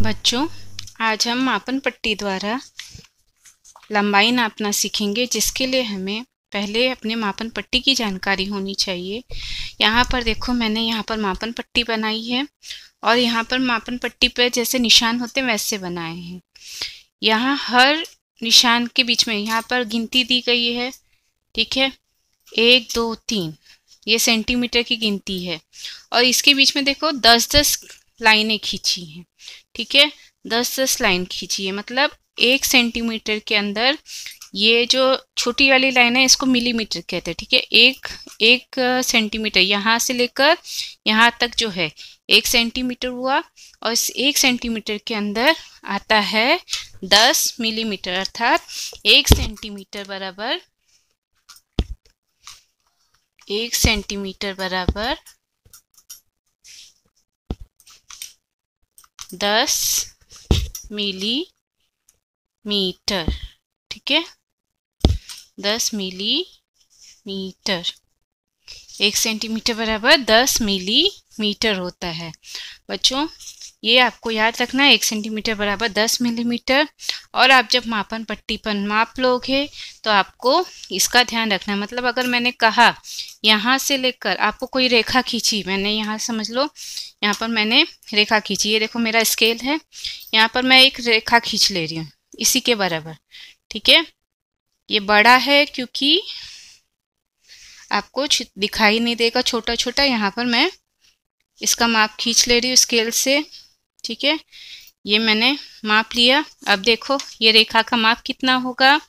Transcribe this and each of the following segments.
बच्चों, आज हम मापन पट्टी द्वारा लंबाई नापना सीखेंगे, जिसके लिए हमें पहले अपने मापन पट्टी की जानकारी होनी चाहिए। यहाँ पर देखो, मैंने यहाँ पर मापन पट्टी बनाई है और यहाँ पर मापन पट्टी पर जैसे निशान होते हैं वैसे बनाए हैं। यहाँ हर निशान के बीच में यहाँ पर गिनती दी गई है, ठीक है। 1 2 3 ये सेंटीमीटर की गिनती है और इसके बीच में देखो 10-10 लाइनें खींची हैं, ठीक है। 10-10 लाइन खींची है, मतलब 1 सेंटीमीटर के अंदर ये जो छोटी वाली लाइन है इसको मिलीमीटर कहते हैं, ठीक है। एक सेंटीमीटर यहाँ से लेकर यहाँ तक जो है 1 सेंटीमीटर हुआ और इस 1 सेंटीमीटर के अंदर आता है 10 मिलीमीटर, अर्थात 1 सेंटीमीटर बराबर 1 सेंटीमीटर बराबर 10 मिलीमीटर, ठीक है। 10 मिलीमीटर, 1 सेंटीमीटर बराबर 10 मिलीमीटर होता है। बच्चों, ये आपको याद रखना है, 1 सेंटीमीटर बराबर 10 मिलीमीटर। और आप जब मापन पट्टी पर माप लोगे तो आपको इसका ध्यान रखना है। मतलब अगर मैंने कहा यहाँ से लेकर, आपको कोई रेखा खींची, मैंने यहाँ समझ लो यहाँ पर मैंने रेखा खींची, ये देखो मेरा स्केल है, यहाँ पर मैं एक रेखा खींच ले रही हूँ इसी के बराबर, ठीक है। ये बड़ा है क्योंकि आपको दिखाई नहीं देगा, छोटा छोटा। यहाँ पर मैं इसका माप खींच ले रही हूँ स्केल से, ठीक है। ये मैंने माप लिया। अब देखो ये रेखा का माप कितना होगा,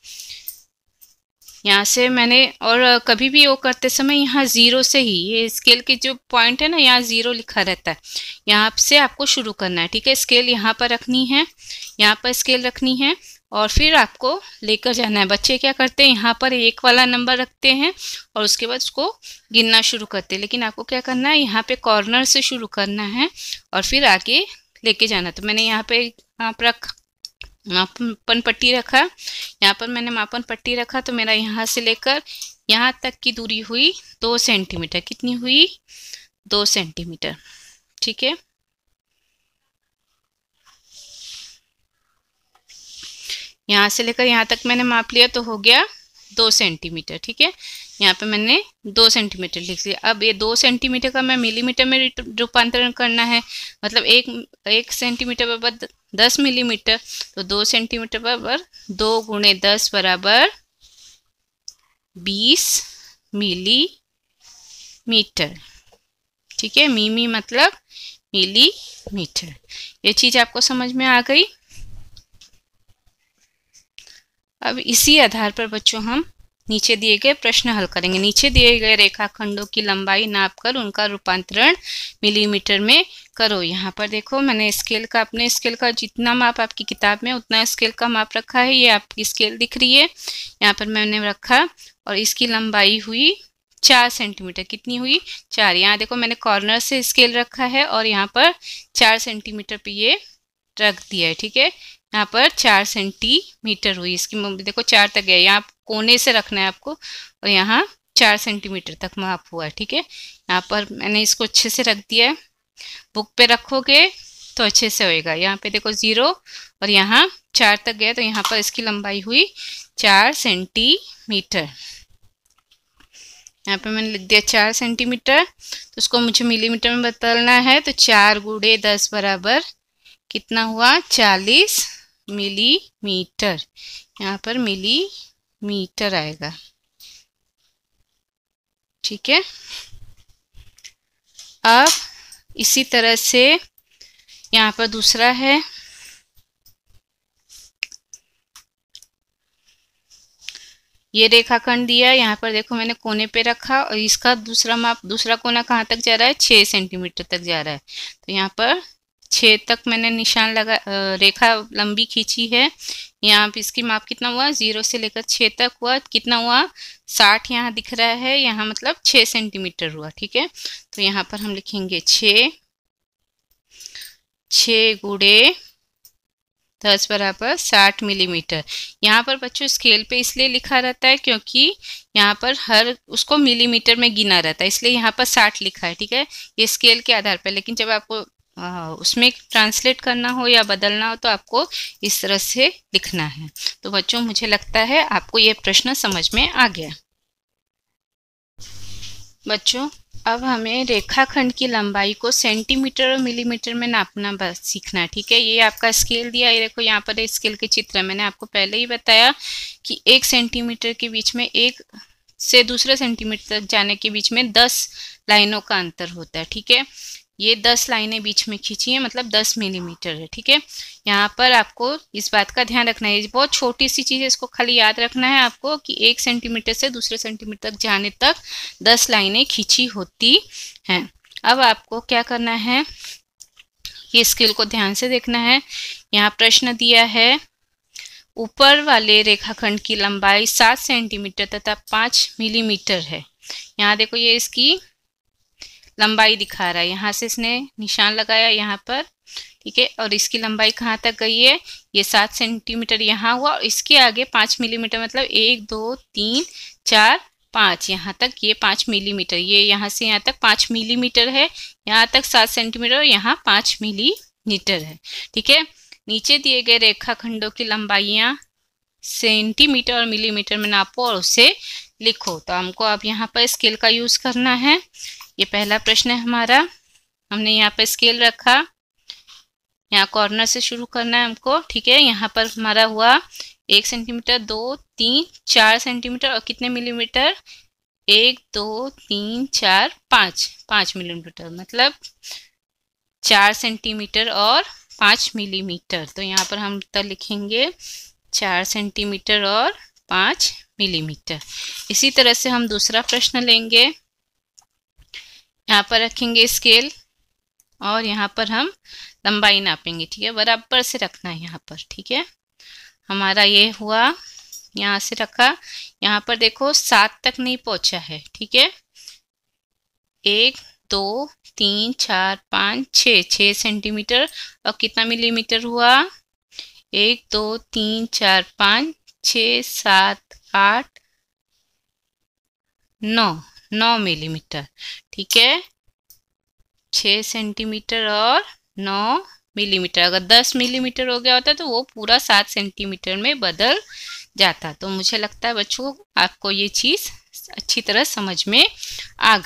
यहाँ से मैंने, और कभी भी वो करते समय यहाँ 0 से ही, ये स्केल के जो पॉइंट है ना, यहाँ 0 लिखा रहता है, यहाँ से आपको शुरू करना है, ठीक है। स्केल यहाँ पर रखनी है, यहाँ पर स्केल रखनी है और फिर आपको लेकर जाना है। बच्चे क्या करते हैं, यहाँ पर 1 वाला नंबर रखते हैं और उसके बाद उसको गिनना शुरू करते हैं, लेकिन आपको क्या करना है, यहाँ पे कॉर्नर से शुरू करना है और फिर आगे लेके जाना। तो मैंने यहाँ पे मापन पट्टी रखा, यहाँ पर मैंने मापन पट्टी रखा, तो मेरा यहाँ से लेकर यहाँ तक की दूरी हुई 2 सेंटीमीटर। कितनी हुई? 2 सेंटीमीटर, ठीक है। यहाँ से लेकर यहाँ तक मैंने माप लिया तो हो गया 2 सेंटीमीटर, ठीक है। यहाँ पे मैंने 2 सेंटीमीटर लिख लिया। अब ये 2 सेंटीमीटर का मैं मिलीमीटर में रूपांतरण करना है, मतलब एक सेंटीमीटर बराबर 10 मिलीमीटर, तो 2 सेंटीमीटर बराबर 2 गुणे 10 बराबर 20 मिलीमीटर, ठीक है। मिमी मतलब मिलीमीटर। ये चीज आपको समझ में आ गई। अब इसी आधार पर बच्चों हम नीचे दिए गए प्रश्न हल करेंगे। नीचे दिए गए रेखाखंडों की लंबाई नापकर उनका रूपांतरण मिलीमीटर में करो। यहाँ पर देखो, मैंने स्केल का, अपने स्केल का जितना माप आपकी किताब में उतना स्केल का माप रखा है। ये आपकी स्केल दिख रही है, यहाँ पर मैंने रखा और इसकी लंबाई हुई 4 सेंटीमीटर। कितनी हुई? 4। यहाँ देखो मैंने कॉर्नर से स्केल रखा है और यहाँ पर 4 सेंटीमीटर पे ये रख दिया है, ठीक है। यहाँ पर 4 सेंटीमीटर हुई, इसकी देखो 4 तक गया, यहाँ कोने से रखना है आपको और यहाँ 4 सेंटीमीटर तक माप हुआ है, ठीक है। यहाँ पर मैंने इसको अच्छे से रख दिया है। बुक पे रखोगे तो अच्छे से होएगा। यहाँ पे देखो 0 और यहाँ 4 तक गया, तो यहाँ पर इसकी लंबाई हुई 4 सेंटीमीटर। यहाँ पे मैंने लिख दिया 4 सेंटीमीटर, तो उसको मुझे मिलीमीटर में बदलना है, तो 4 गुणे 10 बराबर कितना हुआ? 40 मिलीमीटर। यहाँ पर मिलीमीटर आएगा, ठीक है। अब इसी तरह से यहाँ पर दूसरा है, ये रेखाखंड दिया। यहाँ पर देखो मैंने कोने पे रखा और इसका दूसरा माप, दूसरा कोना कहाँ तक जा रहा है? 6 सेंटीमीटर तक जा रहा है। तो यहाँ पर 6 तक मैंने निशान लगा, रेखा लंबी खींची है। यहाँ पे इसकी माप कितना हुआ? 0 से लेकर 6 तक हुआ। कितना हुआ? 60 यहाँ दिख रहा है, यहाँ मतलब 6 सेंटीमीटर हुआ, ठीक है। तो यहाँ पर हम लिखेंगे 6 गुणे 10 बराबर 60 मिलीमीटर। यहाँ पर बच्चों स्केल पे इसलिए लिखा रहता है क्योंकि यहाँ पर हर उसको मिलीमीटर में गिना रहता है, इसलिए यहाँ पर 60 लिखा है, ठीक है। ये स्केल के आधार पर, लेकिन जब आपको उसमें ट्रांसलेट करना हो या बदलना हो तो आपको इस तरह से लिखना है। तो बच्चों मुझे लगता है आपको ये प्रश्न समझ में आ गया। बच्चों अब हमें रेखाखंड की लंबाई को सेंटीमीटर और मिलीमीटर में नापना बस सीखना है, ठीक है। ये आपका स्केल दिया, ये देखो यहाँ पर स्केल के चित्र। मैंने आपको पहले ही बताया कि 1 सेंटीमीटर के बीच में एक से दूसरे सेंटीमीटर तक जाने के बीच में 10 लाइनों का अंतर होता है, ठीक है। ये 10 लाइनें बीच में खींची हैं, मतलब 10 मिलीमीटर है, ठीक है। यहाँ पर आपको इस बात का ध्यान रखना है, बहुत छोटी सी चीज़ है, इसको खाली याद रखना है आपको कि 1 सेंटीमीटर से दूसरे सेंटीमीटर तक जाने तक 10 लाइनें खींची होती हैं। अब आपको क्या करना है, ये स्केल को ध्यान से देखना है। यहाँ प्रश्न दिया है, ऊपर वाले रेखाखंड की लंबाई 7 सेंटीमीटर तथा 5 मिलीमीटर है। यहाँ देखो ये इसकी लंबाई दिखा रहा है, यहाँ से इसने निशान लगाया यहाँ पर, ठीक है। और इसकी लंबाई कहाँ तक गई है, ये 7 सेंटीमीटर यहाँ हुआ, और इसके आगे 5 मिलीमीटर, मतलब 1 2 3 4 5, यहाँ तक ये 5 मिलीमीटर, ये यहाँ से यहाँ तक 5 मिलीमीटर है, यहाँ तक 7 सेंटीमीटर और यहाँ 5 मिलीमीटर है, ठीक है। नीचे दिए गए रेखाखंडों की लंबाइयाँ सेंटीमीटर और मिलीमीटर में नापो और उसे लिखो। तो हमको अब यहाँ पर स्केल का यूज़ करना है। ये पहला प्रश्न है हमारा। हमने यहाँ पर स्केल रखा, यहाँ कॉर्नर से शुरू करना है हमको, ठीक है। यहाँ पर हमारा हुआ 1 सेंटीमीटर, 2 3 4 सेंटीमीटर और कितने मिलीमीटर, 1 2 3 4 5 मिलीमीटर, मतलब 4 सेंटीमीटर और 5 मिलीमीटर। तो यहाँ पर हम उत्तर लिखेंगे 4 सेंटीमीटर और 5 मिलीमीटर। इसी तरह से हम दूसरा प्रश्न लेंगे, यहाँ पर रखेंगे स्केल और यहाँ पर हम लंबाई नापेंगे, ठीक है। बराबर से रखना है यहाँ पर, ठीक है। हमारा ये हुआ, यहाँ से रखा, यहाँ पर देखो 7 तक नहीं पहुँचा है, ठीक है। 1 2 3 4 5 6 सेंटीमीटर और कितना मिलीमीटर हुआ, 1 2 3 4 5 6 7 8 9 मिलीमीटर, ठीक है। 6 सेंटीमीटर और 9 मिलीमीटर। अगर 10 मिलीमीटर हो गया होता तो वो पूरा 7 सेंटीमीटर में बदल जाता। तो मुझे लगता है बच्चों आपको ये चीज़ अच्छी तरह समझ में आ गई।